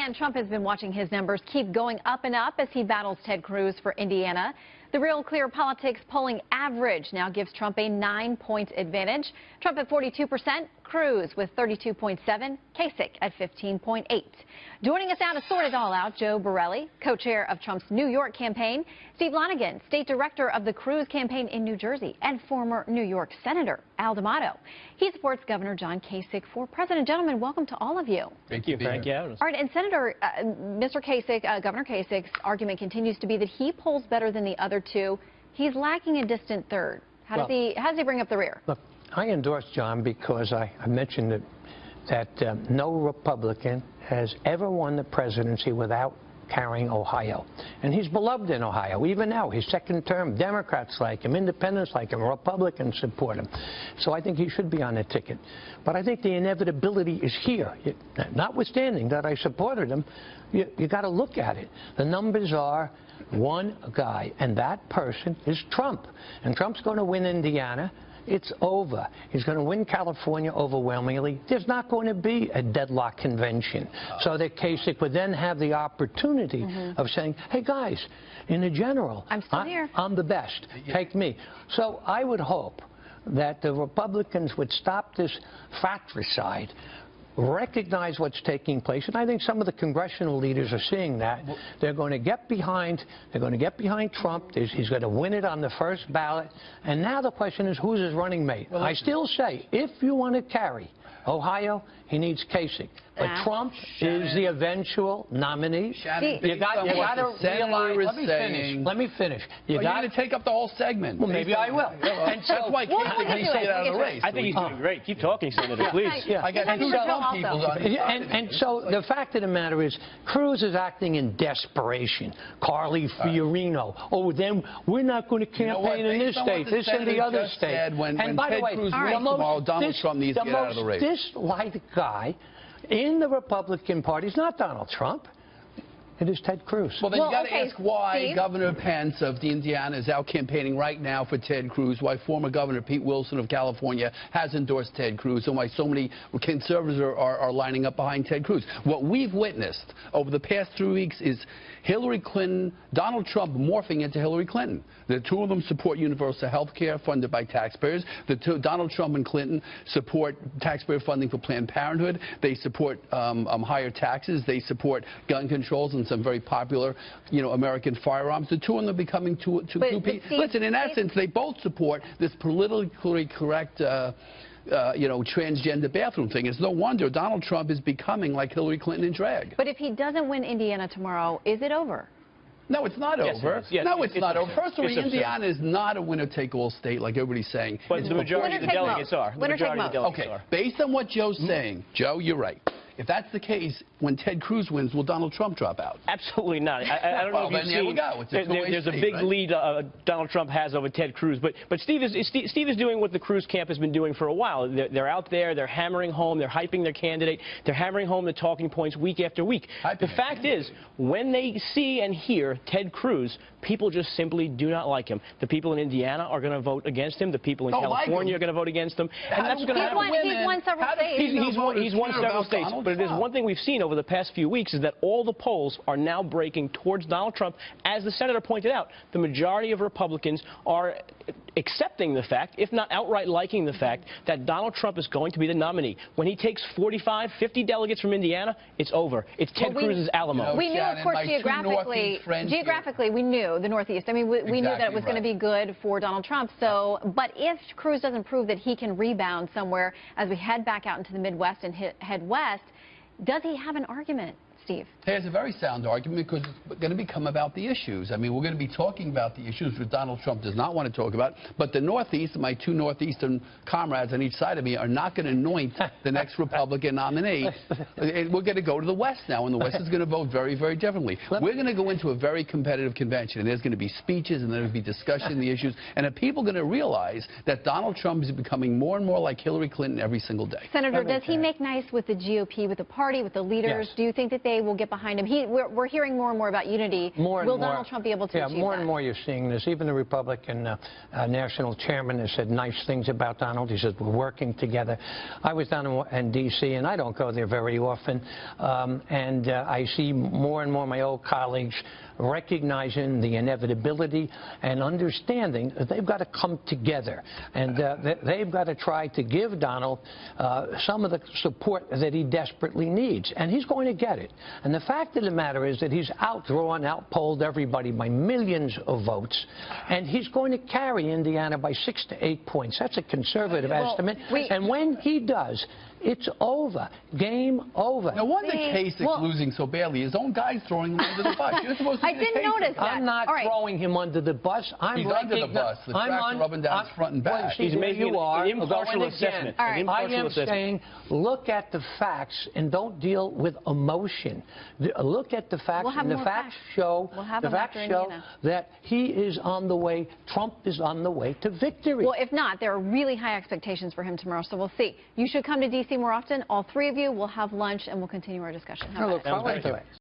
And Trump has been watching his numbers keep going up and up as he battles Ted Cruz for Indiana. The Real Clear Politics polling average now gives Trump a 9-point advantage. Trump at 42%, Cruz with 32.7, Kasich at 15.8. Joining us now to sort it all out, Joe Borelli, co-chair of Trump's New York campaign, Steve Lonigan, state director of the Cruz campaign in New Jersey, and former New York Senator Al D'Amato. He supports Governor John Kasich for president. Gentlemen, welcome to all of you. Thank you. Thank you. All right, and Senator, Mr. Kasich, Governor Kasich's argument continues to be that he polls better than the other two. He's lacking a distant third. How does he bring up the rear? Look, I endorse John because I mentioned that no Republican has ever won the presidency without carrying Ohio. And he's beloved in Ohio. Even now, his second term, Democrats like him, independents like him, Republicans support him. So I think he should be on the ticket. But I think the inevitability is here. Notwithstanding that I supported him, you got to look at it. The numbers are one guy, and that person is Trump. And Trump's going to win Indiana. It's over. He's going to win California overwhelmingly. There's not going to be a deadlock convention. So that Kasich would then have the opportunity of saying, hey, guys, in the general, I'm the best. Take me. So I would hope that the Republicans would stop this fratricide, recognize what's taking place, and I think some of the congressional leaders are seeing that. They're going to get behind Trump. He's going to win it on the first ballot. And now the question is, who's his running mate? Well, I still say, if you want to carry Ohio, he needs Kasich. But Trump is the eventual nominee. You got to realize. Let me finish. You got to take up the whole segment. Well, maybe I will. And so, that's why Kasich needs to get out of the race. I think he's doing great. Keep talking, Senator, please. Yeah. I got two people on it. And so the fact of the matter is, Cruz is acting in desperation. Carly Fiorino. Oh, then we're not going to campaign in this state, this and the other state. And by the way, Donald Trump needs to get out of the race. The most disliked guy in the Republican Party is not Donald Trump. It is Ted Cruz. Well, then you got to ask why Governor Pence of Indiana is out campaigning right now for Ted Cruz, why former Governor Pete Wilson of California has endorsed Ted Cruz, and why so many conservatives are lining up behind Ted Cruz. What we've witnessed over the past 3 weeks is Hillary Clinton, Donald Trump morphing into Hillary Clinton. The two of them support universal health care funded by taxpayers. Donald Trump and Clinton support taxpayer funding for Planned Parenthood. They support higher taxes. They support gun controls and some very popular, American firearms. The two of them are becoming two people. Listen, in essence, they both support this politically correct transgender bathroom thing. It's no wonder Donald Trump is becoming like Hillary Clinton in drag. But if he doesn't win Indiana tomorrow, is it over? No, it's not over. Yes, no, it's not over. First of all, Indiana is not a winner-take-all state like everybody's saying. But the majority of the delegates are. Okay, based on what Joe's saying, Joe, you're right. If that's the case, when Ted Cruz wins, will Donald Trump drop out? Absolutely not. I don't know if you've seen. There's a big lead Donald Trump has over Ted Cruz. But Steve is doing what the Cruz camp has been doing for a while. They're out there. They're hammering home. They're hyping their candidate. They're hammering home the talking points week after week. The fact is, when they see and hear Ted Cruz, people just simply do not like him. The people in Indiana are going to vote against him. The people in California are going to vote against him. And that's going to happen. He's won several states. He's won several states. But it is one thing we've seen over the past few weeks is that all the polls are now breaking towards Donald Trump. As the senator pointed out, the majority of Republicans are accepting the fact, if not outright liking the fact, that Donald Trump is going to be the nominee. When he takes 45, 50 delegates from Indiana, it's over. It's Ted Cruz's Alamo. We knew, of course, geographically, we knew the Northeast. I mean, we knew that it was going to be good for Donald Trump. So, but if Cruz doesn't prove that he can rebound somewhere as we head back out into the Midwest and head west, does he have an argument, Steve? He has a very sound argument because it's going to become about the issues. I mean, we're going to be talking about the issues which Donald Trump does not want to talk about. But the Northeast, my two Northeastern comrades on each side of me, are not going to anoint the next Republican nominee. And we're going to go to the West now, and the West is going to vote very, very differently. We're going to go into a very competitive convention, and there's going to be speeches, and there's going to be discussion of the issues. And are people going to realize that Donald Trump is becoming more and more like Hillary Clinton every single day? Senator, does he make nice with the GOP, with the party, with the leaders? Yes. Do you think that they they will get behind him? We're hearing more and more about unity. Will Donald Trump be able to achieve more that? and more you're seeing this. Even the Republican national chairman has said nice things about Donald. He says we're working together. I was down in D.C., and I don't go there very often, and I see more and more of my old colleagues recognizing the inevitability and understanding that they've got to come together, and they've got to try to give Donald some of the support that he desperately needs, and he's going to get it. And the fact of the matter is that he's outpolled everybody by millions of votes, and he's going to carry Indiana by 6 to 8 points. That's a conservative estimate, and when he does, it's over. Game over. No wonder Kasich's losing so badly. His own guy's throwing him under the bus. You're supposed to I didn't notice that. I'm not throwing him under the bus. He's under the bus. The tracks are rubbing down his front and back. He's making an impartial assessment. I am saying, look at the facts and don't deal with emotion. Look at the facts, and the facts show that he is on the way. Trump is on the way to victory. Well, if not, there are really high expectations for him tomorrow, so we'll see. You should come to D.C. more often. All three of you will have lunch, and we'll continue our discussion. How about it? Look forward to it.